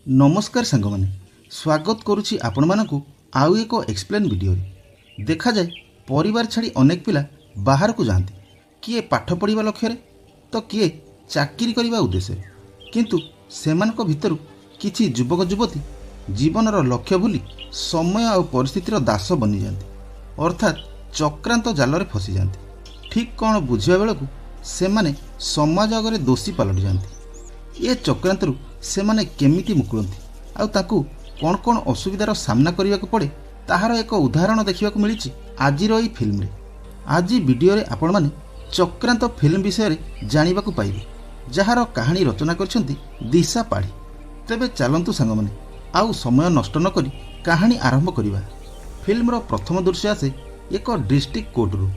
नमस्कार सांग माने स्वागत करुछि आपण मानकु आउ एक एक्सप्लेन वीडियो देखा जाए परिवार छाड़ी अनेक पिला बाहर को जाती किए पाठ पढ़ा लक्ष्य तो किए चाकरी करने उद्देश्य किंतु सेमानक भितरु किछि युवक युवती जीवनर लक्ष्य भूली समय और परिस्थितिर दास बनी जाती अर्थात चक्रांत जाल फसी जाती ठीक कौन बुझा बेलू से माने समाज आगे दोषी पलटि जाती ए चक्रांतरू से माने केमिति मुकुलती आउ ताकू कौन कौन असुविधार सामना करने को पड़े ताहार एक उदाहरण देखा मिली आज फिल्म रे। आज वीडियो रे आपण माने चक्रांत फिल्म विषय जानिबा को पाइबे जार कहानी रचना करछंती दिशा पाढ़ी। तेबे चलंतु सांग माने आउ समय नष्ट न करी कहानी आरंभ करिबा। फिल्मर प्रथम दृश्य आसे एक डिस्ट्रिक्ट कोर्टरू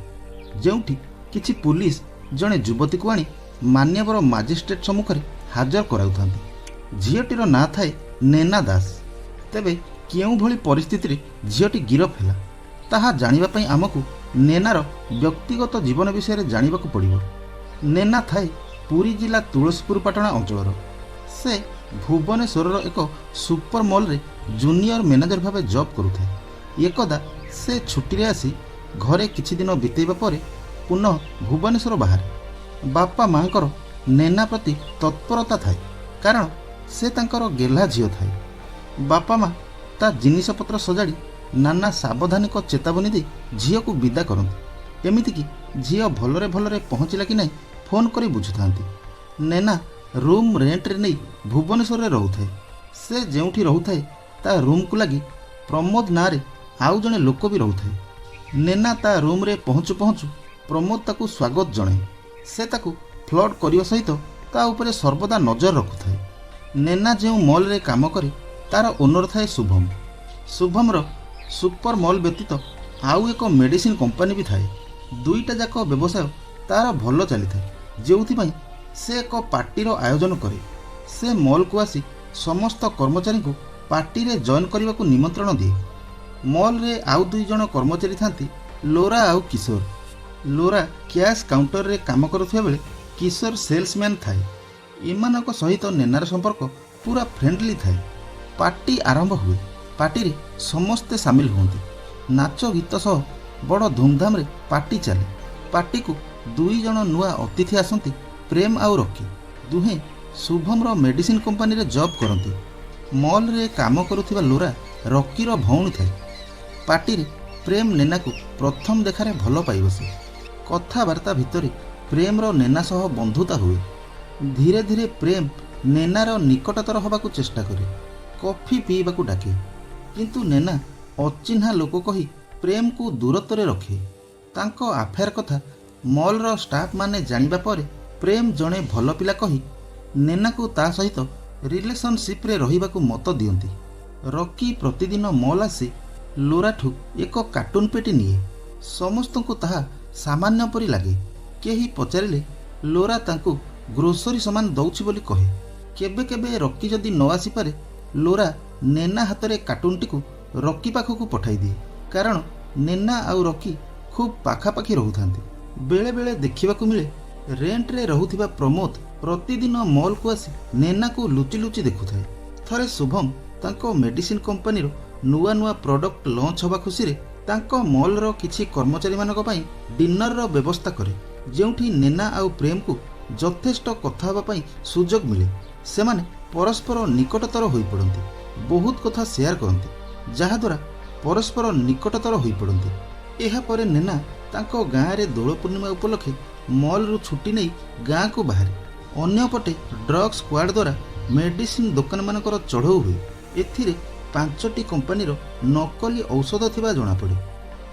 जेउठी किछि पुलिस जड़े युवती को आनी मान्यवर मजिस्ट्रेट सम्मुख हाजर कराउथांती। झीटीर ना थाए नेना दास। तेबे केउं भली परिस्थिति रे झीटी गिरफ हैला ताहा जानिबा पई आमकु नेनार व्यक्तिगत जीवन विषय रे जानिबा को पड़िबो। नेना थाए पुरी जिला तुलसीपुर पाटणा अंचलर। से भुवनेश्वर एक सुपर मॉल रे जूनियर मैनेजर भावे जॉब करुथाए। एकदा से छुट्टी रे आसी घरे किछि दिन बितेबा परे पुनः भुवनेश्वर बाहर। बापा मांकर नेना प्रति तत्परता थाए कारण से तांकर गेला झील थाए। बापा माँ ता जिनिस पत्र सजाड़ी नाना सावधानी को चेतावनी दे झील को विदा करती। एमिति कि झील भलरे भलरे पहुँचला कि नहीं फोन करी बुझुथांती। नेना रूम रेंट रे नहीं भुवनेश्वर रे रहुथाए। से जेउठी रहुथाए ता रूम को लगी प्रमोद ना रे आउ जने लोक भी रहुथाए। नेना ता रूम रे पहुँचु पहुँचु प्रमोद ताकू स्वागत जणाए। से ताकू फ्लड करने सहित ता उपरे सर्वदा नजर रखुथाए। नेना जो मॉल रे काम करे तार ओनर थाए शुभम। शुभमर सुपर मॉल व्यतीत आउ एक मेडिसिन कंपनी भी थाए। दुईटा जाक व्यवसाय तार भल चली थाए जो से एक पार्टीर आयोजन करे। से मॉल को आसी समस्त कर्मचारी को पार्टी रे जॉइन करने को निमंत्रण दिए। मॉल रे आउ दुई जन कर्मचारी थांती लोरा आउ किशोर। लोरा कैश काउंटर रे काम करुଥିବା बेले किशोर सेल्समैन थाए। एमानक सहित नेनार संपर्क पूरा फ्रेंडली थाए। पार्टी आरंभ हुए। पार्टी रे समस्ते सामिल हुंती। नाच गीत सह बड़ धूमधाम रे पार्टी चले। पार्टी को दुई जन नुआ अतिथि आसंती प्रेम आउ रॉकी। दुहे शुभमर मेडिसिन कंपनी रे जॉब करती। मॉल रे काम करुଥିବା लोरा रॉकीर भौणी थाए। पार्टी रे प्रेम नेना को प्रथम देखारे भल पाई बसे। कथबार्ता भितर प्रेमर नेना सह बंधुता हुए। धीरे धीरे प्रेम नेनार निकटतर होबाकू चेष्टा करे। कॉफी पीबाकू डाके किंतु नेना अचिन्हा लोक कही प्रेम को दूरत्व रखे। तांको आफेयर कथा मॉलर स्टाफ माने जानिबा परे प्रेम जड़े भल पिला कही नेना को ता सहित रिलेशनशिप रे रहिबाकू मत दियंती। रॉकी प्रतिदिन मॉल आसी लोराठू एक कार्टून पेटी निए। समस्त को ताहा सामान्य परी लागे। केही पचारिले लोरा तांकू ग्रोसरी सामान दौछि बोली कहे। केबे केबे रॉकी जदि न आसी पारे लोरा नेना हाथ कार्टून टी रॉकी पाखक पठाई दिए कारण नेना आउ रॉकी खूब पाखापाखि रहुथांती। बेले बेले देखिबाकू मिले रेंट रे रहुथिबा प्रमोद प्रतिदिन मॉल को आसी नेना को लुचि लुचि देखुथाए। थरे शुभम तांको मेडिसिन कंपनी रो नुआ नुआ प्रोडक्ट लॉन्च होबा खुशी रे तांको मॉल रो किछि कर्मचारी मानक पई डिनर रो व्यवस्था करे जेउठी नेना आउ प्रेम को यथेष्ट कथा होबा पई सुजोग मिले। सेमाने परस्पर निकटतर होई पड़ती। बहुत कथा शेयर करती जहा द्वारा परस्पर निकटतर होई पड़ती। एहा परे नेना तांको गाँ रे दोल पूर्णिमा उपलक्षे मॉल रु छुट्टी नहीं गाँ को बाहर। अन्यपटे ड्रग स्क्वाड द्वारा मेडिसिन दुकान मानकर चढ़ऊ हुए। एथिरे 5टी कंपनीर नकली औषध थिबा जणा पड़े।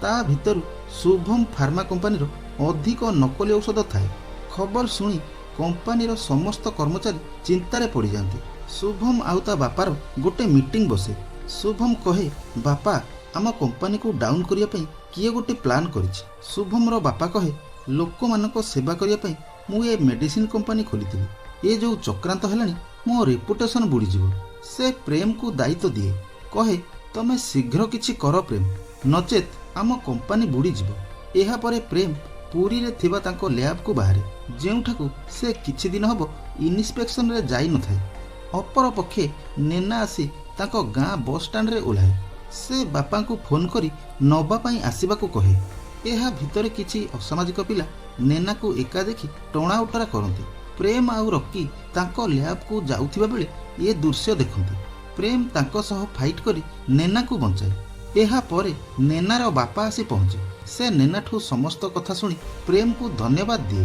ता भितरु शुभम फार्मा कंपनीर अधिक नकली औषध थाए। खबर सुनी कंपनीर समस्त कर्मचारी चिंतारे पड़ जाती। शुभम आउ ता बापार गोटे मीटिंग बसे। शुभम कहे बापा आम कंपनी को डाउन करिया पई किए गोटे प्लान करिछि। शुभमर बापा कहे लोक मानक सेवा करिया पई मु ए मेडिसिन कंपनी खोलिथिली। ए जो चक्रांत हेलानी मो रेपुटेशन बुड़ी जिवो। से प्रेम को दायित्व दिए कहे तमे शीघ्र किछि कर प्रेम नचेत आम कंपनी बुड़ी जिवो। एहा परे प्रेम पुरी रे थिबा तांको लैब को बाहरे जेउठाकू से किछि दिन हबो इन्स्पेक्शन रे जाई न थाए। ଅପରପକ୍ଷେ ନେନା ଆସି ତାଙ୍କ ଗାଁ ବସ୍ ଷ୍ଟାଣ୍ଡରେ ଓହ୍ଲାଏ। ସେ ବାପାଙ୍କୁ ଫୋନ୍ କରି ନେବା ପାଇଁ ଆସିବାକୁ କହେ। ଏହା ଭିତରେ କିଛି ଅସାମାଜିକ ପିଲା ନେନାକୁ ଏକା ଦେଖି ଟଣା ଉଟରା କରନ୍ତି। ପ୍ରେମ ଆଉ ରକି ତାଙ୍କ ଲ୍ୟାବକୁ ଯାଉଥିବା ବେଳେ ଏ ଦୃଶ୍ୟ ଦେଖନ୍ତି। ପ୍ରେମ ତାଙ୍କ ସହ ଫାଇଟ୍ କରି ନେନାକୁ ବଞ୍ଚାଏ। ଏହା ପରେ ନେନାର ବାପା ଆସି ପହଞ୍ଚେ। ସେ ନେନାଠୁ ସମସ୍ତ କଥା ଶୁଣି ପ୍ରେମକୁ ଧନ୍ୟବାଦ ଦିଏ।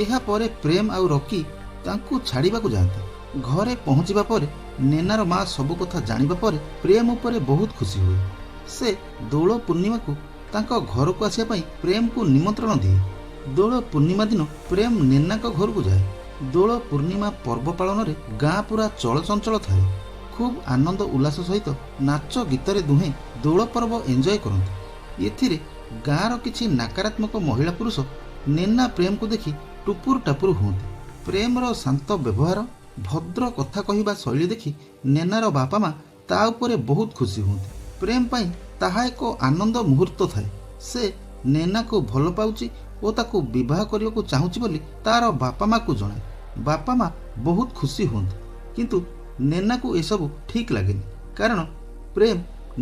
ଏହା ପରେ ପ୍ରେମ ଆଉ ରକି ତାଙ୍କୁ ଛାଡ଼ିବାକୁ ଯାଆନ୍ତି। ଘରେ ପହଞ୍ଚିବା ପରେ ନେନାର ମା ସବୁ କଥା ଜାଣିବା ପରେ ପ୍ରେମ ଉପରେ ବହୁତ ଖୁସି ହୁଏ। ସେ ଦୋଳ ପୂର୍ଣ୍ଣିମାକୁ ତାଙ୍କ ଘରକୁ ଆସିବା ପାଇଁ ପ୍ରେମକୁ ନିମନ୍ତ୍ରଣ ଦିଏ। ଦୋଳ ପୂର୍ଣ୍ଣିମା ଦିନ ପ୍ରେମ ନେନାଙ୍କ ଘରକୁ ଯାଏ। ଦୋଳ ପୂର୍ଣ୍ଣିମା ପର୍ବ ପାଳନରେ ଗାଁ ପୁରା ଚଳଚଞ୍ଚଳ ଥାଏ। ଖୁବ୍ ଆନନ୍ଦ ଉଲ୍ଲାସ ସହିତ ନାଚ ଗୀତରେ ଦୁହେଁ ଦୋଳ ପର୍ବ ଏନ୍ଜୟ କରନ୍ତି। ଏଥିରେ ଗାଁର କିଛି ନକାରାତ୍ମକ ମହିଳା ପୁରୁଷ ନେନା ପ୍ରେମକୁ ଦେଖି ଟୁପୁର ଟାପୁର ହୁଅନ୍ତି। ପ୍ରେମର ଶାନ୍ତ ବ୍ୟବହାର, ଭଦ୍ର କଥା କହିବା ଶୈଳୀ ଦେଖି ନେନାର ବାପା ମା ତା ଉପରେ ବହୁତ ଖୁସି ହୁଅନ୍ତି। ପ୍ରେମ ପାଇଁ ତାହା ଏକ ଆନନ୍ଦ ମୁହୂର୍ତ୍ତ ଥାଏ। ସେ ନେନାକୁ ଭଲ ପାଉଛି ଓ ତାକୁ ବିବାହ କରିବାକୁ ଚାହୁଁଛି ବୋଲି ତାର ବାପା ମାକୁ ଜଣାଏ। ବାପା ମା ବହୁତ ଖୁସି ହୁଅନ୍ତି, କିନ୍ତୁ ନେନାକୁ ଏସବୁ ଠିକ୍ ଲାଗେନି। କାରଣ ପ୍ରେମ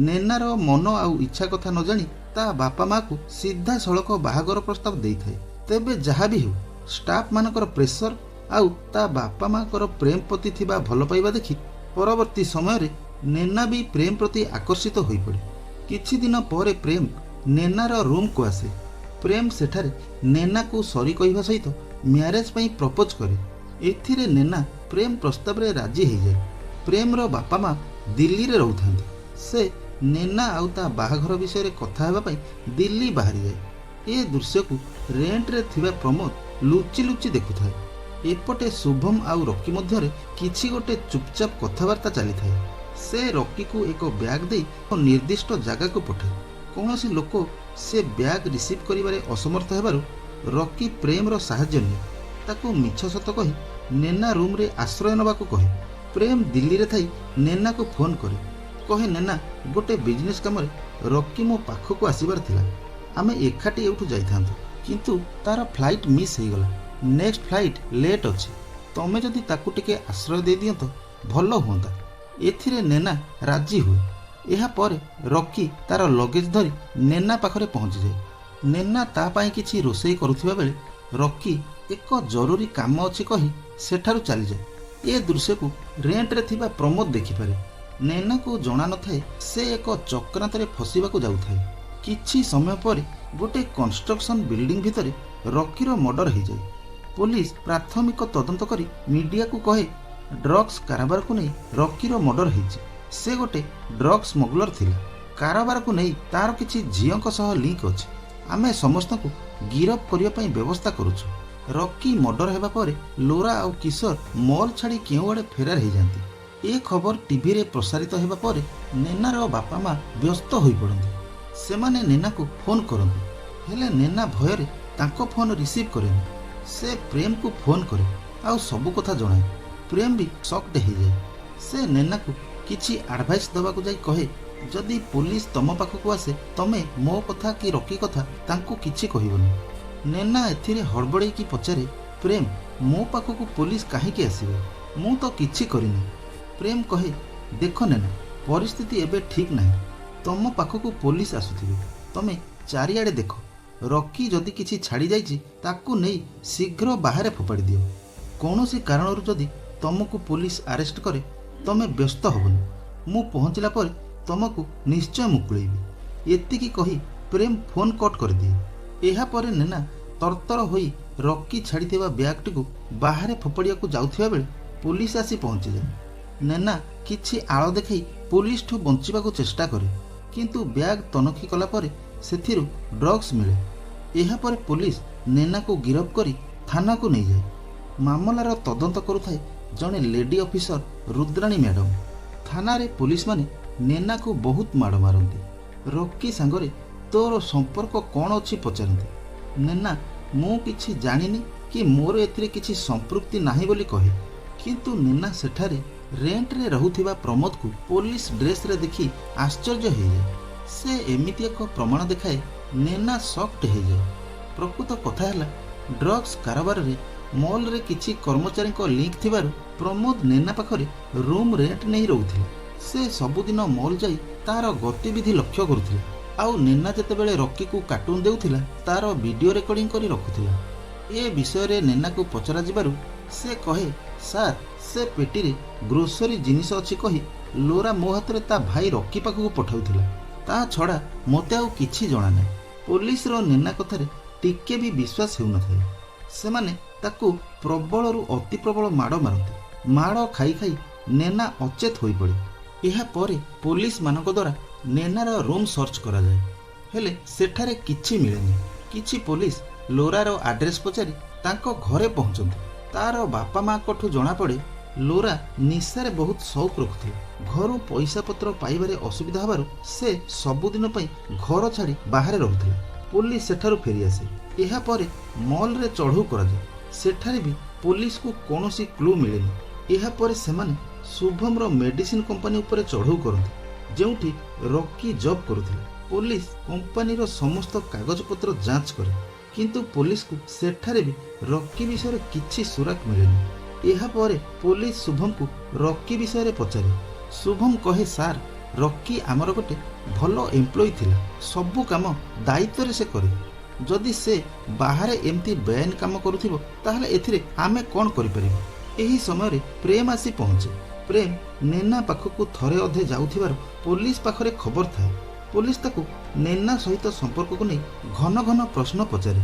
ନେନାର ମନ ଆଉ ଇଚ୍ଛା କଥା ନ ଜାଣି ତା ବାପା ମାକୁ ସିଧାସଳଖ ବାହାଘର ପ୍ରସ୍ତାବ ଦେଇଥାଏ। ତେବେ ଯାହା ବି ହେଉ, ଷ୍ଟାଫ୍ ମାନଙ୍କର ପ୍ରେସର ଆଉ ତା ବାପା ମାଙ୍କର ପ୍ରେମ ପ୍ରତି ଥିବା ଭଲ ପାଇବା ଦେଖି ପରବର୍ତ୍ତୀ ସମୟରେ ନେନା ବି ପ୍ରେମ ପ୍ରତି ଆକର୍ଷିତ ହୋଇପଡ଼େ। କିଛି ଦିନ ପରେ ପ୍ରେମ ନେନାର ରୁମ୍କୁ ଆସେ। ପ୍ରେମ ସେଠାରେ ନେନାକୁ ସରି କହିବା ସହିତ ମ୍ୟାରେଜ୍ ପାଇଁ ପ୍ରପୋଜ କରେ। ଏଥିରେ ନେନା ପ୍ରେମ ପ୍ରସ୍ତାବରେ ରାଜି ହୋଇଯାଏ। ପ୍ରେମର ବାପା ମା ଦିଲ୍ଲୀରେ ରହୁଥାନ୍ତି। ସେ ନେନା ଆଉ ତା ବାହାଘର ବିଷୟରେ କଥା ହେବା ପାଇଁ ଦିଲ୍ଲୀ ବାହାରିଯାଏ। ଏ ଦୃଶ୍ୟକୁ ରେଣ୍ଟରେ ଥିବା ପ୍ରମୋଦ ଲୁଚି ଲୁଚି ଦେଖୁଥାଏ। ଏପଟେ ଶୁଭମ ଆଉ ରକି ମଧ୍ୟରେ କିଛି ଗୋଟେ ଚୁପଚାପ କଥାବାର୍ତ୍ତା ଚାଲିଥାଏ। ସେ ରକିକୁ ଏକ ବ୍ୟାଗ୍ ଦେଇ ନିର୍ଦ୍ଦିଷ୍ଟ ଜାଗାକୁ ପଠାଏ। କୌଣସି ଲୋକ ସେ ବ୍ୟାଗ୍ ରିସିଭ୍ କରିବାରେ ଅସମର୍ଥ ହେବାରୁ ରକି ପ୍ରେମର ସାହାଯ୍ୟ ନିଏ। ତାକୁ ମିଛ ସତ କହି ନେନା ରୁମ୍ରେ ଆଶ୍ରୟ ନେବାକୁ କହେ। ପ୍ରେମ ଦିଲ୍ଲୀରେ ଥାଇ ନେନାକୁ ଫୋନ୍ କରେ। କହେ, ନେନା, ଗୋଟେ ବିଜନେସ୍ କାମରେ ରକି ମୋ ପାଖକୁ ଆସିବାର ଥିଲା। ଆମେ ଏକାଠି ଏଇଠୁ ଯାଇଥାନ୍ତୁ, କିନ୍ତୁ ତାର ଫ୍ଲାଇଟ୍ ମିସ୍ ହେଇଗଲା। ନେକ୍ସଟ ଫ୍ଲାଇଟ୍ ଲେଟ୍ ଅଛି। ତମେ ଯଦି ତାକୁ ଟିକେ ଆଶ୍ରୟ ଦେଇଦିଅନ୍ତ ଭଲ ହୁଅନ୍ତା। ଏଥିରେ ନେନା ରାଜି ହୁଏ। ଏହା ପରେ ରକି ତାର ଲଗେଜ୍ ଧରି ନେନା ପାଖରେ ପହଞ୍ଚିଯାଏ। ନେନା ତା ପାଇଁ କିଛି ରୋଷେଇ କରୁଥିବା ବେଳେ ରକି ଏକ ଜରୁରୀ କାମ ଅଛି କହି ସେଠାରୁ ଚାଲିଯାଏ। ଏ ଦୃଶ୍ୟକୁ ରେଣ୍ଟରେ ଥିବା ପ୍ରମୋଦ ଦେଖିପାରେ। ନେନାକୁ ଜଣା ନଥାଏ ସେ ଏକ ଚକ୍ରାନ୍ତରେ ଫସିବାକୁ ଯାଉଥାଏ। କିଛି ସମୟ ପରେ ଗୋଟେ କନଷ୍ଟ୍ରକ୍ସନ ବିଲ୍ଡିଂ ଭିତରେ ରକିର ମର୍ଡର ହେଇଯାଏ। ପୋଲିସ ପ୍ରାଥମିକ ତଦନ୍ତ କରି ମିଡିଆକୁ କହେ, ଡ୍ରଗ୍ସ କାରବାରକୁ ନେଇ ରକିର ମର୍ଡର ହେଇଛି। ସେ ଗୋଟେ ଡ୍ରଗ୍ସ ସ୍ମଗଲର ଥିଲା। କାରବାରକୁ ନେଇ ତାର କିଛି ଝିଅଙ୍କ ସହ ଲିଙ୍କ ଅଛି। ଆମେ ସମସ୍ତଙ୍କୁ ଗିରଫ କରିବା ପାଇଁ ବ୍ୟବସ୍ଥା କରୁଛୁ। ରକି ମର୍ଡର ହେବା ପରେ ଲୋରା ଆଉ କିଶୋର ମଲ୍ ଛାଡ଼ି କେଉଁଆଡ଼େ ଫେରାର ହେଇଯାନ୍ତି। ଏ ଖବର ଟିଭିରେ ପ୍ରସାରିତ ହେବା ପରେ ନେନାର ବାପା ମା ବ୍ୟସ୍ତ ହୋଇପଡ଼ନ୍ତି। ସେମାନେ ନେନାକୁ ଫୋନ୍ କରନ୍ତି, ହେଲେ ନେନା ଭୟରେ ତାଙ୍କ ଫୋନ୍ ରିସିଭ୍ କରେନି। ସେ ପ୍ରେମକୁ ଫୋନ୍ କରେ ଆଉ ସବୁ କଥା ଜଣାଏ। ପ୍ରେମ ବି ସକ୍ଡ ହେଇଯାଏ। ସେ ନେନାକୁ କିଛି ଆଡ଼ଭାଇସ୍ ଦେବାକୁ ଯାଇ କହେ, ଯଦି ପୋଲିସ ତମ ପାଖକୁ ଆସେ ତମେ ମୋ କଥା କି ରକି କଥା ତାଙ୍କୁ କିଛି କହିବନି। ନେନା ଏଥିରେ ହଡ଼ବଡ଼େଇକି ପଚାରେ, ପ୍ରେମ, ମୋ ପାଖକୁ ପୋଲିସ କାହିଁକି ଆସିବେ? ମୁଁ ତ କିଛି କରିନି। ପ୍ରେମ କହେ, ଦେଖ ନେନା, ପରିସ୍ଥିତି ଏବେ ଠିକ୍ ନାହିଁ। ତମ ପାଖକୁ ପୋଲିସ ଆସୁଥିବେ। ତମେ ଚାରିଆଡ଼େ ଦେଖ। ରକି ଯଦି କିଛି ଛାଡ଼ି ଯାଇଛି ତାକୁ ନେଇ ଶୀଘ୍ର ବାହାରେ ଫୋପାଡ଼ି ଦିଅ। କୌଣସି କାରଣରୁ ଯଦି ତମକୁ ପୋଲିସ ଆରେଷ୍ଟ କରେ ତମେ ବ୍ୟସ୍ତ ହେବନି। ମୁଁ ପହଞ୍ଚିଲା ପରେ ତମକୁ ନିଶ୍ଚୟ ମୁକୁଳେଇବି। ଏତିକି କହି ପ୍ରେମ ଫୋନ୍ କଟ୍ କରିଦିଏ। ଏହାପରେ ନେନା ତରତର ହୋଇ ରକି ଛାଡ଼ିଥିବା ବ୍ୟାଗ୍ଟିକୁ ବାହାରେ ଫୋପାଡ଼ିବାକୁ ଯାଉଥିବା ବେଳେ ପୋଲିସ ଆସି ପହଞ୍ଚିଯାଏ। ନେନା କିଛି ଆଳ ଦେଖାଇ ପୋଲିସଠୁ ବଞ୍ଚିବାକୁ ଚେଷ୍ଟା କରେ, କିନ୍ତୁ ବ୍ୟାଗ୍ ତନଖି କଲା ପରେ ସେଥିରୁ ଡ୍ରଗ୍ସ ମିଳେ। ଏହାପରେ ପୋଲିସ ନେନାକୁ ଗିରଫ କରି ଥାନାକୁ ନେଇଯାଏ। ମାମଲାର ତଦନ୍ତ କରୁଥାଏ ଜଣେ ଲେଡି ଅଫିସର ରୁଦ୍ରାଣୀ ମ୍ୟାଡାମ। ଥାନାରେ ପୋଲିସମାନେ ନେନାକୁ ବହୁତ ମାଡ଼ ମାରନ୍ତି। ରକି ସାଙ୍ଗରେ ତୋର ସମ୍ପର୍କ କ'ଣ ଅଛି ପଚାରନ୍ତି। ନେନା, ମୁଁ କିଛି ଜାଣିନି କି ମୋର ଏଥିରେ କିଛି ସମ୍ପୃକ୍ତି ନାହିଁ ବୋଲି କହେ। କିନ୍ତୁ ନେନା ସେଠାରେ ରେଣ୍ଟରେ ରହୁଥିବା ପ୍ରମୋଦକୁ ପୋଲିସ ଡ୍ରେସ୍ରେ ଦେଖି ଆଶ୍ଚର୍ଯ୍ୟ ହୋଇଯାଏ। ସେ ଏମିତି ଏକ ପ୍ରମାଣ ଦେଖାଏ, ନେନା ସକ୍ଡ ହୋଇଯାଏ। ପ୍ରକୃତ କଥା ହେଲା, ଡ୍ରଗ୍ସ କାରବାରରେ ମଲ୍ରେ କିଛି କର୍ମଚାରୀଙ୍କ ଲିଙ୍କ ଥିବାରୁ प्रमोद नेना पाखरे रूम रेंट नहीं रोउथिले। से सबुदिन मॉल जाई तार गतिविधि लक्ष्य करुथिले। आउ नेना जेतेबेले रॉकी को कार्टून देउथिला तार वीडियो रिकॉर्डिंग करी रखुथिला। ए विषय रे नेना को पचरा जिबारु से कहे सार से पेटी रे ग्रोसरी जिनिस अछि कही लोरा मो हाथ रे ता भाई रॉकी पाखु पठाउथिला। ता छड़ा मते आउ किछि जणा नै। पुलिस रो नेना कथारे टिके भी विश्वास हेउ नथाय। सेमाने ताकू प्रबलरु अति प्रबल माड़ मारते। माड़ खाई खाई नेना अचेत होई पड़े। एहा परे पुलिस मानक द्वारा नेनार रूम सर्च करा जाए। हेले सेठारे किछि मिलेनी। किछि पुलिस लोरार आड्रेस पचारि तांको घरे पहुंचंती। तार बापा माँ कठू जणा पड़े लोरा निशारे बहुत शौक रखुथिले। घरु पैसा पत्र पाइबारे असुविधा हबारु से सबुदिन पई घर छाड़ी बाहरे रहुथिले। पुलिस सेठारु फेरी आसे। एहा परे मॉल रे चढ़ऊ करा जाए। सेठारे भी पुलिस को कोनोसी क्लू मिलेनी। एहा परे सेमाने शुभम रो मेडिसिन कंपनी ऊपर चढ़ऊ करंती जेउठी रॉकी जॉब करुथिले। पुलिस कंपनी रो समस्त कागज पत्र जांच करे किंतु पुलिस को सेठारे भी रॉकी विषय किछि सुराक मिलेनी। एहा परे पुलिस शुभम को रॉकी विषय पचारे। शुभम कहे सार रॉकी आमर गोटे भल एम्प्लॉय थिला। सबु काम दायित्व रे से करे। जदि से बाहर एमती बेआईन काम करुथिबो ताहले एथिरे आमे कोन करि परिबो। एही समय रे प्रेम आसी पहुंचे। प्रेम नेना पाखकु थरे अधे जाउथिबार पुलिस पाखरे खबर थाए। पुलिस ताकू नेना सहित संपर्क को नहीं घन घन प्रश्न पचारे।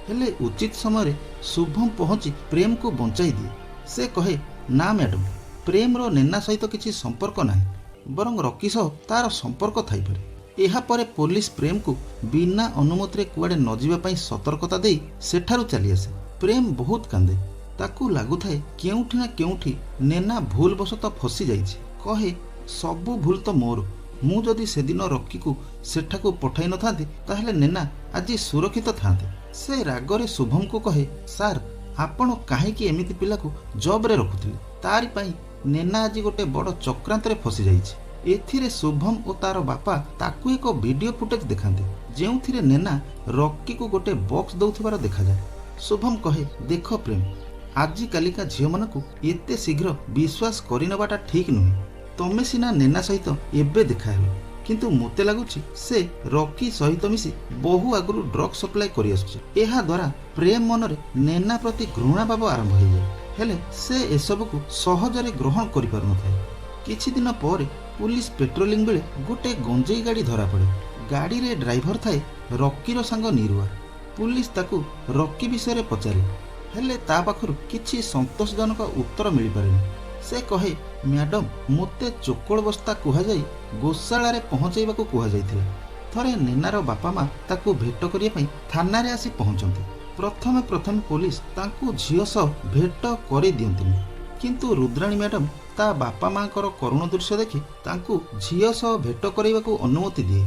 हेले उचित समय रे शुभम पहुंची प्रेम को बंचाई दिए। से कहे ना मैडम प्रेम रो नेना सहित किछि संपर्क नाही बरं रॉकी सह तार संपर्क थाई पारे। एहा परे पुलिस प्रेम को बिना अनुमति रे कुआडे न जिबा पई सतर्कता देई सेठारु चली आसे। प्रेम बहुत कांदे। ताकू लागु थाए केउठी ना केउठी नेना भूल बसत फसी जाइछि। कहे सबु भूल तो मोर। मु जदि से दिन रॉकी को सेठाकू पठाई न थांती ताहले नेना आज सुरक्षित थांते। से रागरे शुभम को कहे सार आपण काहेकि एमिति पिला को जॉब रे रखुथिले। तारि पई नेना आज गोटे बड़ चक्रांत रे फसी जाइछि। एथिरे शुभम और तार बापा ताकू एक वीडियो फुटेज देखांते जेउथिरे नेना रॉकी को गोटे बॉक्स दउथिबार देखा जाए। शुभम कहे देख प्रेम आजि कालिका झियो मानकू एते शीघ्र विश्वास करिनबाटा ठीक नुहे। तमे सिना नेना सहित एबे देखा हेलो किंतु मोते लागुछि से रॉकी सहित मिसी बहु आगुरु ड्रग सप्लाई करि आसुछि। एहा द्वारा प्रेम मनरे नेना प्रति घृणा भाव आरंभ हो जाए। हेले से एसबु को सहजरे ग्रहण करि पार नथाय। किछि दिन पर पुलिस पेट्रोलिंग बेले गोटे गंजेई गाड़ी धरा पड़े। गाड़ी रे ड्राइवर थाए रॉकी रो संग निरुआ। पुलिस ताकू रॉकी विषय रे पचारे हेले ता पाखरु किछि संतोषजनक उत्तर मिल पारेनी। से कहे मैडम मोते चोकोल बस्ता कुहा जाई गोशाला रे पहुंचाइबा को कुहा जाइथिला। थरे नेनार बापा माँ ताकू भेट करिया पई थाना रे आसी पहुंचंती। प्रथमे पुलिस तांकू झियो सह भेट करि दियंतिनी किंतु रुद्राणी मैडम ता बापा माँ कर करुण दृश्य देखि तांकू झियो सह भेट करैबा को अनुमति दिए।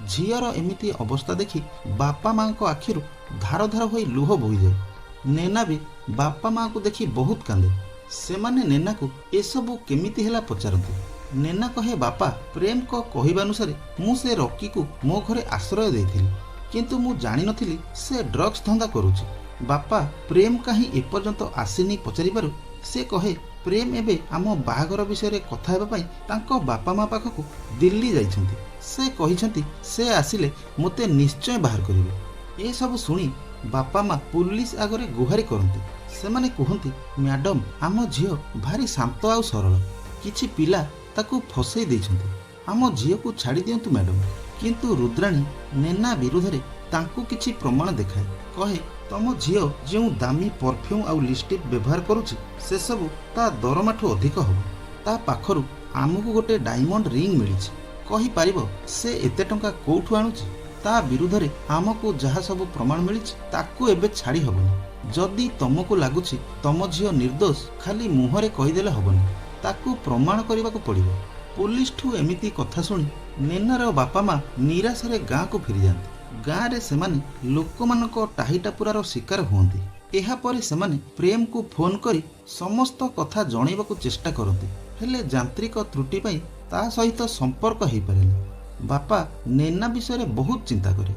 झियर एमिति अवस्था देखि बापा माँ को आखिरु धार धार होई लुह बोहि जाए। नेना भी बापा माँ को देखि बहुत कांदे। सेमाने नेना को एसबु केमिति हेला पचारती। नेना कहे बापा प्रेम को कहिबानुसारे मु से रॉकी को मो घरे आश्रय देइथिली किंतु मु जानि नथिली से ड्रग्स धंदा करूछि। बापा प्रेम काहे एपर्यंत आसीनी पचारि पारु से कहे प्रेम एबे आम बाहागर विषय रे कथा हेबा पई तांको बापा माँ पाखकु दिल्ली जाइछंती। से कहिछंती से आसिले मते निश्चय बाहर करिवे। ए सब सुनी बापा माँ पुलिस आगरे गुहारी करती। सेमाने कहती मैडम आम झियो भारी शांत आउ सरल किछि पिला ताकू फसई देइछंती। आम झियो को छाड़ी दियंतु मैडम। किंतु रुद्राणी नेना विरुद्ध रे तांकू किछि प्रमाण देखाए। कहे तम झियो जो दामी परफ्यूम आउ लिपस्टिक व्यवहार करुछि से सब ता दरमाठू अधिक हबो। ता पाखरु आमको गोटे डायमंड रिंग मिलिछि। कहि पारिबो से एते टंका कोठु आनुछि। ता विरुद्ध रे आमको जहा सब प्रमाण मिलिछि ताकू एबे छाड़ी हबनी। जदि तुमको लागुछि तम झियो निर्दोष खाली मुहरे कहिदेले हबनी ताकू प्रमाण करबा को पड़िबो। पुलिस ठू एमिति कथा सुनी नेनार बापा माँ निराश रे गाँ को फेरी जाती। गाँ रे सेमाने लोक मानक टाहीटापुरार शिकार हुअंती। एहा परे सेमाने प्रेम को फोन करी समस्त कथा जणैबाकू चेष्टा करती हेले यांत्रिक त्रुटि पई ता सहित संपर्क हेई पारेनी। बापा नेना विषय बहुत चिंता करे।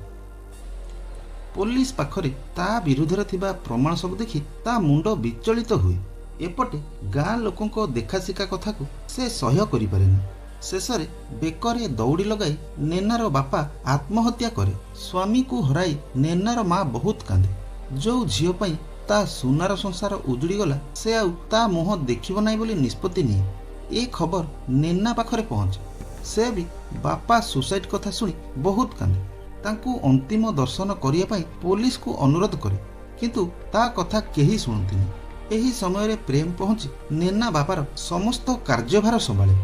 पुलिस पाखरे ता विरुद्ध थिबा प्रमाण सब देखि ता मुंड विचलित हुए। एपटे गाँ लोकों देखाशिका कथा को से सह्य करें। शेषे बेकरे दौड़ी लगाई नेनार बापा आत्महत्या करे। स्वामी को हराई नेनार माँ बहुत कांदे। जो झील पाई ता सुनार संसार उजुड़ी गला से आउ ता मुह देखिब नाही बोली निष्पत्ति निए। ए खबर नेना पाखरे पहुंचे। से भी बापा सुसाइड कथा सुनी बहुत कांदे। तांकू अंतिम दर्शन करिया पाई पुलिस को अनुरोध करे, किंतु ता कथा केही शुणुतिनि। एही समय रे प्रेम पहुंची नेना बापार समस्त कार्यभार संभाळे।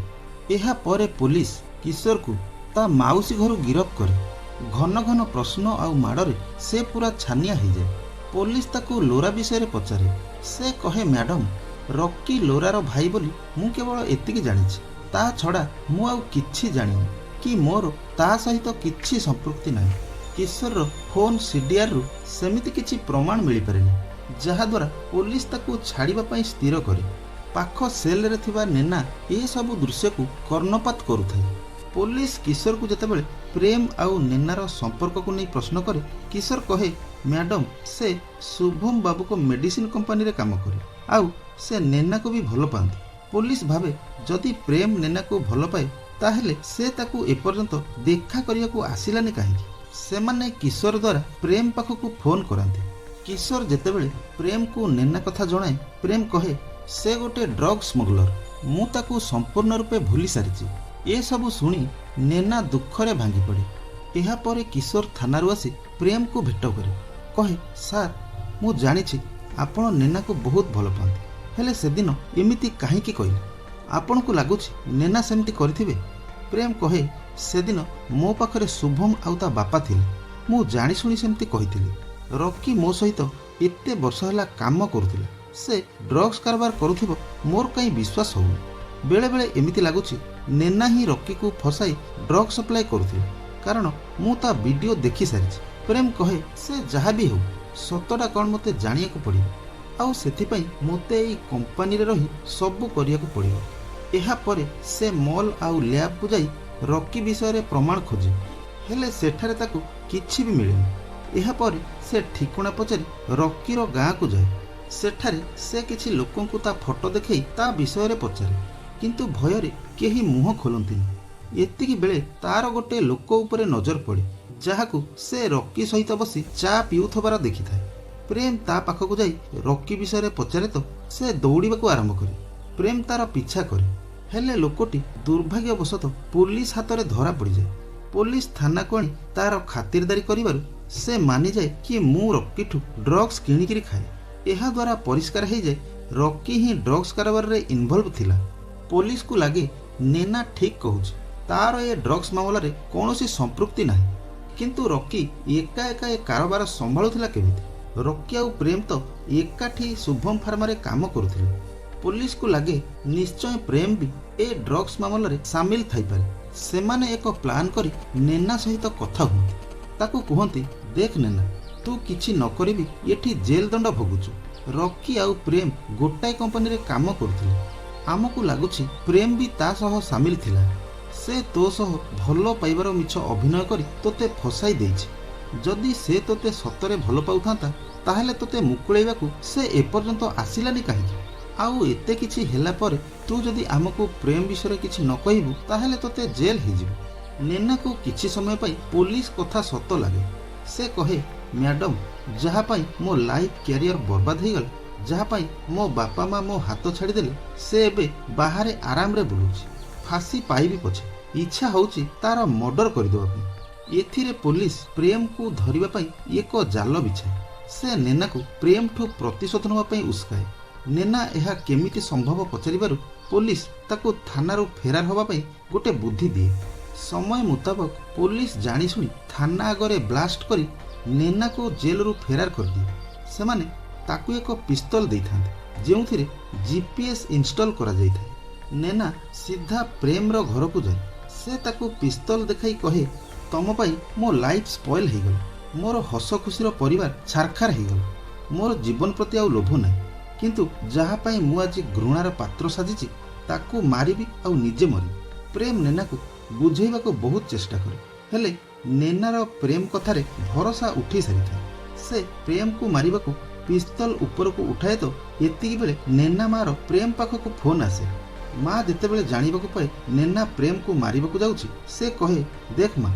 एहा परे पुलिस किशोर को ता माउसी घर गिरफ करे। घन घन प्रश्न आउ माड़े से पूरा छानिया हो जाए। पुलिस ताकू लोरा विषय पचारे। से कहे, मैडम रॉकी लोरार भाई बोली मु केवल एतिकी जानिछि, ता छड़ा मु आउ किछि जानिनि कि मोर ता सहित किछि संपृक्ति नाही। किशोर फोन सीडीआर रु सेमिति किछि प्रमाण मिली पारेनि, जहा द्वारा पुलिस ताकू छाड़िबा पई स्थिर करे। पाख सेल रे थिबा नेना ए सब दृश्य को कर्णपात करुथाय। पुलिस किशोर को जतेबेले प्रेम आउ नेनार संपर्क को नहीं प्रश्न करे, किशोर कहे, मैडम से शुभम बाबू को मेडिसिन कंपनी रे काम करे, आउ से नेना को भी भल पाती। पुलिस भावे जदि प्रेम नेना को भल पाए ताहेले से ताकू एपर्यंत देखा करिया को आसिलानी काहेकि। सेमाने किशोर द्वारा प्रेम पाखकू फोन कराते। किशोर जेतेबेले प्रेम को नेना कथा जणाए, प्रेम कहे से गोटे ड्रग स्मगलर, मु ताकू संपूर्ण रूपे भूली सारिछि। ए सबु सुनी नेना दुखरे भांगी पड़े। एहा परे किशोर थानारू आसी प्रेम को भेट करे। कहे, सार मु जानिछि आपण नेना को बहुत भल पाते, हेले से दिन एमिति काहेकि कहले? आपण को लागुछि नेना सेमति करथिबे? प्रेम कहे, से दिन मो पाखरे शुभम आउ ता बापा थिले, मु जानि सुनी सेमति कहिथिली। रॉकी मो सहित एते वर्ष होला काम करुथिला, से ड्रग्स कारबार करुथिबो मोर कहीं विश्वास होउनी। बेले बेले एमिति लागुछि नेना ही रॉकी को फसाई ड्रग सप्लाई करुथिला, कारण मु ता वीडियो देखि सारिछि। प्रेम कहे, से जहा भी हो सतटा कौन मते जानिया को पड़िबो, आउ सेथिपई मते एई कंपनी रे रही सबु करिया को पड़िबो। एहा परे से मॉल आउ लैब को जाई रॉकी विषय रे प्रमाण खोजे, हेले सेठारे ताकू किछि भी मिलेनी। एहा परे से ठिकणा पचारि रॉकीर गाँ को जाए। सेठारे से किछि लोकों को ता फोटो देखई ता विषय रे पचारे, किंतु भयरे केही मुह खोलंतिनि। एतिकी बेले तार गोटे लोक उपरे नजर पड़े, जहाकू से रॉकी सहित बसी चा पिउथबार देखिथाए। प्रेम ता पाखकू जाई रॉकी विषय रे पचारे तो से दौड़िबाकू आरंभ करे। प्रेम तार पीछा करे, हेले लोकटी दुर्भाग्यवशत पुलिस हाथ में धरा पड़ जाए। पुलिस थाना को आनी तार खातिरदारी करिबारु से मानि जाए कि मु रॉकी ठू ड्रग्स किणिकिरी खाए। एहा द्वारा परिष्कार हो जाए रॉकी ही ड्रग्स कारोबार रे इन्वॉल्व थिला। पुलिस को लगे नेना ठीक कहूछि, तार ए ड्रग्स मामला रे कौनसी संपृक्ति नाही, किंतु रॉकी एका एका ए कारोबार संभाळुथिला केमिति? रॉकी आउ प्रेम तो एकाठी शुभम फार्मा रे काम करुथिले। पुलिस को लगे निश्चय प्रेम भी ए ड्रग्स मामला रे सामिल थाई पारे। सेमाने एक प्लान करी नेना सहित कथा हुअନ୍ତି। ताकू कहନ୍ତି, देख नेना तू किछि न करिबी एठी जेल दंड भोगुछु। रॉकी आउ प्रेम गोटाए कंपनी रे काम करुथिले। आमको लागुछि प्रेम भी ता सह सामिल थिला। से तो सह भल पाइबार मिछ अभिनय करी तोते फसाई देइछि। जदि से तोते सतरे भल पाउथांता ताहेले तोते मुकुळेबाकू से एपर्यंत आसिलानी काहेकि? आउ एते किछि हेला परे तू जदि आमको प्रेम विषय किछि न कहिबू ताहेले तोते जेल हिजिबू। नेना को किछि समय पाई पुलिस कथा सत लागे। से कहे, मैडम जहा पाई मो लाइफ कैरियर बर्बाद हो गला, जहा पाई मो बापा माँ मो हाथ छाड़ीदेले, से एबे बाहर आराम रे बुलुछि। फांसी पाइबी पछे इच्छा होउछि तार मर्डर करदेबा। एथिरे पुलिस प्रेम को धरिबा पाई एक जाल बिछाए। से नेना को प्रेम ठू प्रतिशोध नवा पाई उस्काए। नेना एहा केमिति संभव पचारिबारु पुलिस ताको थानारू फेरार होबा पाई गोटे बुद्धि दिए। समय मुताबक पुलिस जानी सुनी थाना आगरे ब्लास्ट करी नेना को जेल रु फेरार कर दिए। सेमाने ताकू एक पिस्तल देइथांते जेउथिरे जीपीएस इंस्टॉल करा जाइथाय। नेना सीधा प्रेम रो घर को जाए। से ताकू पिस्तल देखाई कहे, तम पाई मो लाइफ स्पॉइल हो गला, मोर हस खुशीर परिवार छारखार हो गला, मोर जीवन प्रति आउ लोभ नाही, किंतु जहा पाई मु आज घृणार पात्र साजिछि ताकू मारिबी आउ निजे मरी। प्रेम नेना को बुझेइबा को बहुत चेष्टा करे, हेले नेनार प्रेम कथारे भरोसा उठी सारी था। से प्रेम को मारिबा को पिस्तल ऊपर को उठाए तो एतिकी बेले नेना मार प्रेम पाखक फोन आसे। माँ जितेबाला जानिबा को पाए नेना प्रेम को मारिबा को जाउछि, से कहे देख माँ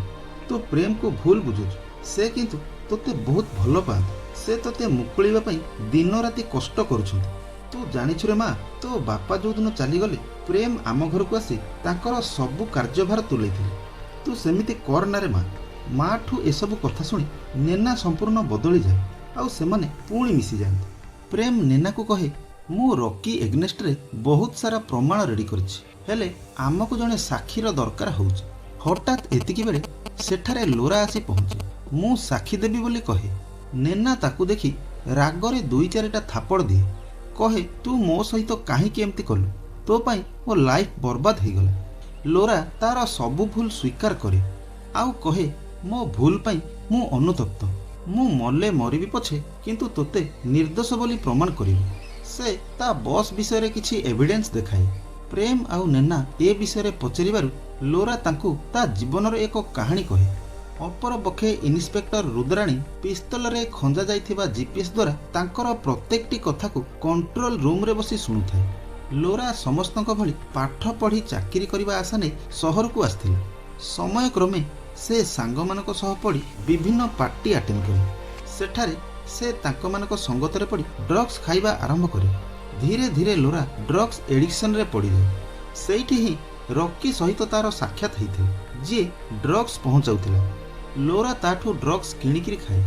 तू प्रेम को भूल बुझुछु, से किंतु तोते बहुत भल पाते, से तोते मुकुलिबा पई दिन राति कष्ट करुछंती। तू जानिछु रे माँ, तो बापा जो दिन चलीगले प्रेम आम घर को आसी तांकर सबु कार्यभार तुलेइथिले। तू सेमिति कर ना रे माँ। माँ ठू एसबु कथा शुणी नेना संपूर्ण बदली जाए आउ सेमाने पुणी मिसी जाते। प्रेम नेना को कहे मु रॉकी एग्नेस्ट रे बहुत सारा प्रमाण रेडी करछि, हेले आमको जने साक्षीर दरकार होउछि। हठात एतिकी बेले सेठारे लोरा आसी पहुंचे। मु साक्षी देबी बोली कहे। नेना ताकू देखी रागरे दुई चारिटा थापड़ दिए, कहे तू मो सहित काहींकि एमती कलु, तो पाई मो लाइफ बर्बाद हो गला। लोरा तार सबु भूल स्वीकार करे आउ कहे मो भूल पाई मु अनुतप्त, मु मले मरिबी पछे किंतु तोते निर्दोष बोली प्रमाण करिबी। से ता बॉस विषय रे किछि एविडेंस देखाए। प्रेम आउ नेना ए विषय रे पचरिबारु लोरा तांकू ता जीवनर एक कहानी कहे। अपर पक्षे इन्स्पेक्टर रुद्राणी पिस्तल रे खंजा जाइथिबा जीपीएस द्वारा तांकर प्रत्येकटी कथा को कंट्रोल रूम रे बसी सुनुथाए। लोरा समस्तक भली पाठ पढ़ी चाकरी करबा आशा नै शहर को आस्थिला। समय क्रमे से सांगमानक सह पड़ी विभिन्न पार्टी अटेंड करे। सेठारे से तांको मानक संगतरे पड़ी ड्रग्स खाइबा आरंभ करे। धीरे धीरे लोरा ड्रग्स एडिक्शन रे पड़ी जाए। सेठी ही रॉकी सहित तार साक्षात होइथे, जे ड्रग्स पहुंचाउथिला। लोरा ताठू ड्रग्स किणिकिरी खाए।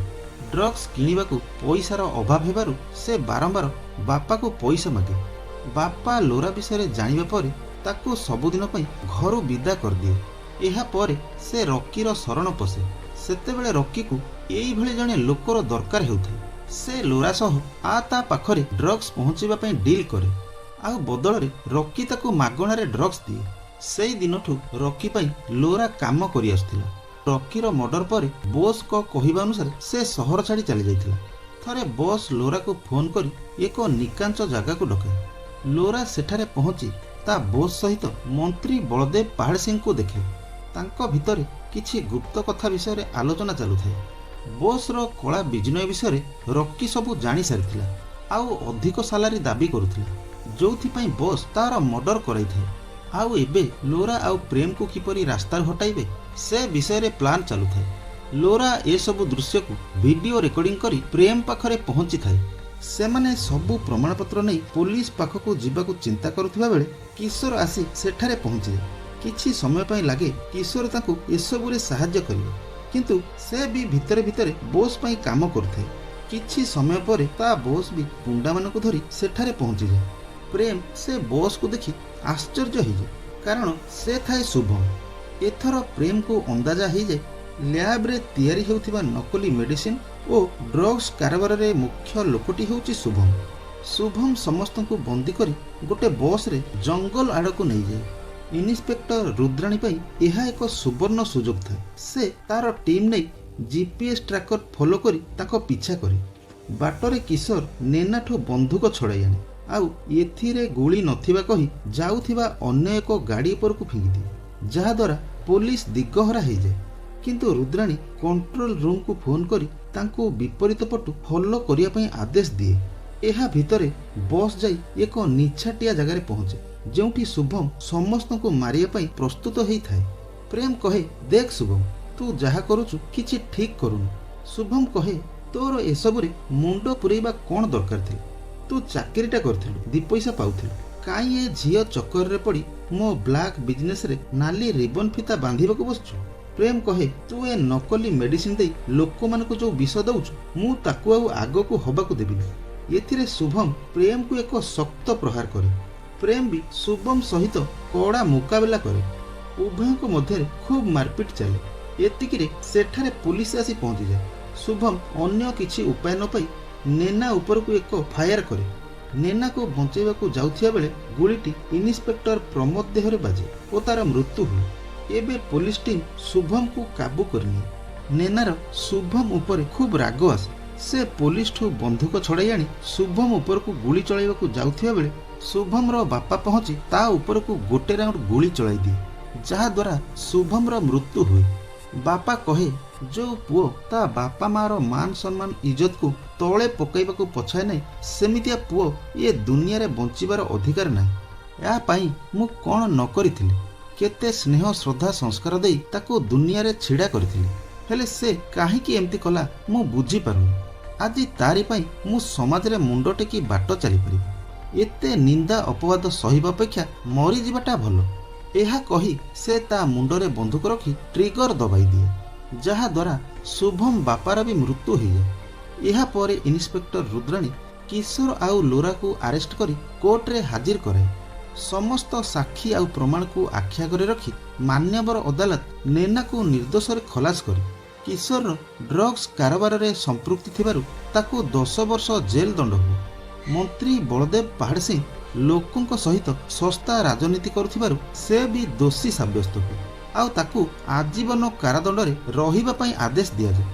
ड्रग्स किणिबाकू पैसार अभाव हेबारु से बारंबार बापा को पैसा मागे। बापा लोरा विषय जानिबा परे ताकू सबुदिन पई घरु विदा कर दिए। एहा परे से रॉकीर शरण पसे। सेतेबेले रॉकी को एई भली जणे लोकर दरकार हेउथाय। से लोरा सह ता पाखरे ड्रग्स पहुंचीबा पई डील करे आउ बदल रे रॉकी ताकू मागणारे ड्रग्स दिए। सेई दिनठू रॉकी पई लोरा काम करि आस्थिला। रॉकीर मर्डर परे बॉस को कहिबा अनुसार से शहर छाड़ी चली जाइथिला। थरे बॉस लोरा को फोन करी एक निकांच जगह को डके। लोरा सेठारे पहुंची ता बॉस सहित मंत्री बलदेव पहाड़ सिंह को देखे। तांको भितरे किछि गुप्त कथा विषय रे आलोचना चालू थाए। बॉस रो कला बिजनय विषय रे रॉकी सबु जानि सारिथिला आउ अधिक सालारी दाबी करुथिला, जोथि पई बॉस तार मर्डर कराई थाए। आउ एबे लोरा आउ प्रेम को किपरि रास्ता हटाइबे से विषय रे प्लान चालू थाए। लोरा ए सबु दृश्य को वीडियो रिकॉर्डिंग करी प्रेम पाखरे पहुंची थाए। सेमाने सबु प्रमाण पत्र नै पुलिस पाखको जिबाकू चिंता करुथिबा बेले किशोर आसी सेठारे पहुंची जाए। किछि समय पई लागे किशोर ताकू एसबु रे सहाय्य करिवे, किंतु से भी भितरे भितरे बॉस पई काम करथे। किछि समय परे ता बॉस भी गुंडा मानकू धरी सेठारे पहुंची जाए। प्रेम से बॉस को देखि आश्चर्य हो जाए, कारण से थाए शुभम। एथर प्रेम को अंदाजा हो जाए लैब रे तैयारी हेउथिबा नकली मेडिसिन और ड्रग्स कारबार रे मुख्य लोकटी होउची शुभम। शुभम समस्त को बंदी करी गोटे बस रे जंगल आड़ को नहीं जाए। इन्स्पेक्टर रुद्राणी पई यह एक सुवर्ण सुजोग था। से तार टीम नहीं जीपीएस ट्रैकर फॉलो करी ताको पीछा करे। बाटरे किशोर नेनाठो बंदूक छड़ाई आने आउ एथिरे गुली नथिबा कही जाउथिबा अन्य एक गाड़ी पर को फिंगी दिए, जहा द्वारा पुलिस दिग्गहरा हो जाए। किंतु रुद्राणी कंट्रोल रूम को फोन करी तांको विपरीत पटु फॉलो करिया पई आदेश दिए। एहा भितरे बस जाई एक निछाटिया जगह पहुंचे, जोंठी शुभम समस्त को मारिया पई प्रस्तुत होई थाए। प्रेम कहे देख शुभम, तू जहा करूचु किछि ठीक करूनु। शुभम कहे तोर एसबु रे मुंड पुरेबा कोन दरकार थी? तू चाकरीटा करथिलु, दी पैसा पाउथिलु, काई ए झियो चक्कर रे पड़ी मो ब्लैक बिजनेस रे नाली रिबन फिता बांधिबाकू बसछु? प्रेम कहे तू ए नकली मेडिसिन दे लोक मानकू जो विष दउछु मु ताकू आउ आगो को हबाकू देबिनी। एथिरे शुभम प्रेम को एक शक्त प्रहार करे। प्रेम भी शुभम सहित कड़ा मुकाबला करे। उभयक मध्य खूब मारपीट चले। एतिकिरे सेठारे पुलिस आसी पहुंची जाए। शुभम अन्य किछि उपाय न पाई नेना ऊपर को एक फायर करे। नेना को बंचेबा को जाउथिया बेले गुलीटी इन्स्पेक्टर प्रमोद देहरे बाजे और तार मृत्यु हुए। एबे पुलिस टीम शुभम को काबू करनी। नेनार शुभम ऊपर खूब राग आसे। से पुलिस ठू बंदूक छड़ाई आनी शुभम ऊपर को गुली चलाइबा को जाउथिया बेले शुभम रो बापा पहुंची ता ऊपर को गोटे राउंड गुली चलाई दिए, जहा द्वारा शुभम रो मृत्यु हुए। बापा कहे जो पुओ ता बापा माँ रो मान सम्मान इज्जत को ତଳେ ପକାଇବାକୁ ପଛାଏ ନାହିଁ ସେମିତିଆ ପୁଅ ଏ ଦୁନିଆରେ ବଞ୍ଚିବାର ଅଧିକାର ନାହିଁ। ଏହା ପାଇଁ ମୁଁ କ'ଣ ନ କରିଥିଲି, କେତେ ସ୍ନେହ ଶ୍ରଦ୍ଧା ସଂସ୍କାର ଦେଇ ତାକୁ ଦୁନିଆରେ ଛିଡ଼ା କରିଥିଲି, ହେଲେ ସେ କାହିଁକି ଏମିତି କଲା ମୁଁ ବୁଝିପାରୁନି। ଆଜି ତାରି ପାଇଁ ମୁଁ ସମାଜରେ ମୁଣ୍ଡ ଟେକି ବାଟ ଚାଲିପାରିବି। ଏତେ ନିନ୍ଦା ଅପବାଦ ସହିବା ଅପେକ୍ଷା ମରିଯିବାଟା ଭଲ। ଏହା କହି ସେ ତା ମୁଣ୍ଡରେ ବନ୍ଧୁକ ରଖି ଟ୍ରିଗର ଦବାଇ ଦିଏ, ଯାହାଦ୍ୱାରା ଶୁଭମ ବାପାର ବି ମୃତ୍ୟୁ ହୋଇଯାଏ। ଏହାପରେ ଇନ୍ସପେକ୍ଟର ରୁଦ୍ରାଣୀ କିଶୋର ଆଉ ଲୋରାକୁ ଆରେଷ୍ଟ କରି କୋର୍ଟରେ ହାଜିର କରାଏ। ସମସ୍ତ ସାକ୍ଷୀ ଆଉ ପ୍ରମାଣକୁ ଆଖି ଆଗରେ ରଖି ମାନ୍ୟବର ଅଦାଲତ ନେନାକୁ ନିର୍ଦ୍ଦୋଷରେ ଖଲାସ କରି କିଶୋରର ଡ୍ରଗ୍ସ କାରବାରରେ ସମ୍ପୃକ୍ତି ଥିବାରୁ ତାକୁ 10 ବର୍ଷ ଜେଲ୍ ଦଣ୍ଡ ହୁଏ। ମନ୍ତ୍ରୀ ବଳଦେବ ପାହାଡ଼ ସିଂ ଲୋକଙ୍କ ସହିତ ଶସ୍ତା ରାଜନୀତି କରୁଥିବାରୁ ସେ ବି ଦୋଷୀ ସାବ୍ୟସ୍ତ ହୁଏ ଆଉ ତାକୁ ଆଜୀବନ କାରାଦଣ୍ଡରେ ରହିବା ପାଇଁ ଆଦେଶ ଦିଆଯାଏ।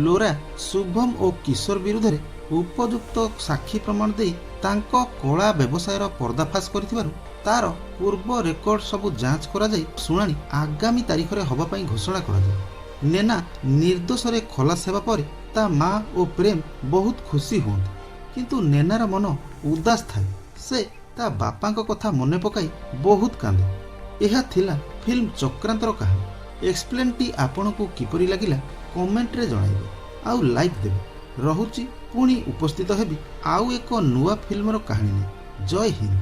ଲୋରା ଶୁଭମ ଓ କିଶୋର ବିରୁଦ୍ଧରେ ଉପଯୁକ୍ତ ସାକ୍ଷୀ ପ୍ରମାଣ ଦେଇ ତାଙ୍କ କଳା ବ୍ୟବସାୟର ପର୍ଦ୍ଦାଫାଶ କରିଥିବାରୁ ତାର ପୂର୍ବ ରେକର୍ଡ ସବୁ ଯାଞ୍ଚ କରାଯାଇ ଶୁଣାଣି ଆଗାମୀ ତାରିଖରେ ହେବା ପାଇଁ ଘୋଷଣା କରାଯାଏ। ନେନା ନିର୍ଦ୍ଦୋଷରେ ଖଲାସ ହେବା ପରେ ତା ମା ଓ ପ୍ରେମ ବହୁତ ଖୁସି ହୁଅନ୍ତି, କିନ୍ତୁ ନେନାର ମନ ଉଦାସ ଥାଏ। ସେ ତା ବାପାଙ୍କ କଥା ମନେ ପକାଇ ବହୁତ କାନ୍ଦେ। ଏହା ଥିଲା ଫିଲ୍ମ ଚକ୍ରାନ୍ତର କାହାଣୀ। ଏକ୍ସପ୍ଲେନ୍ଟି ଆପଣଙ୍କୁ କିପରି ଲାଗିଲା କମେଣ୍ଟରେ ଜଣାଇବେ ଆଉ ଲାଇକ୍ ଦେବେ। ରହୁଛି, ପୁଣି ଉପସ୍ଥିତ ହେବି ଆଉ ଏକ ନୂଆ ଫିଲ୍ମର କାହାଣୀ ନେଇ। ଜୟ ହିନ୍ଦ।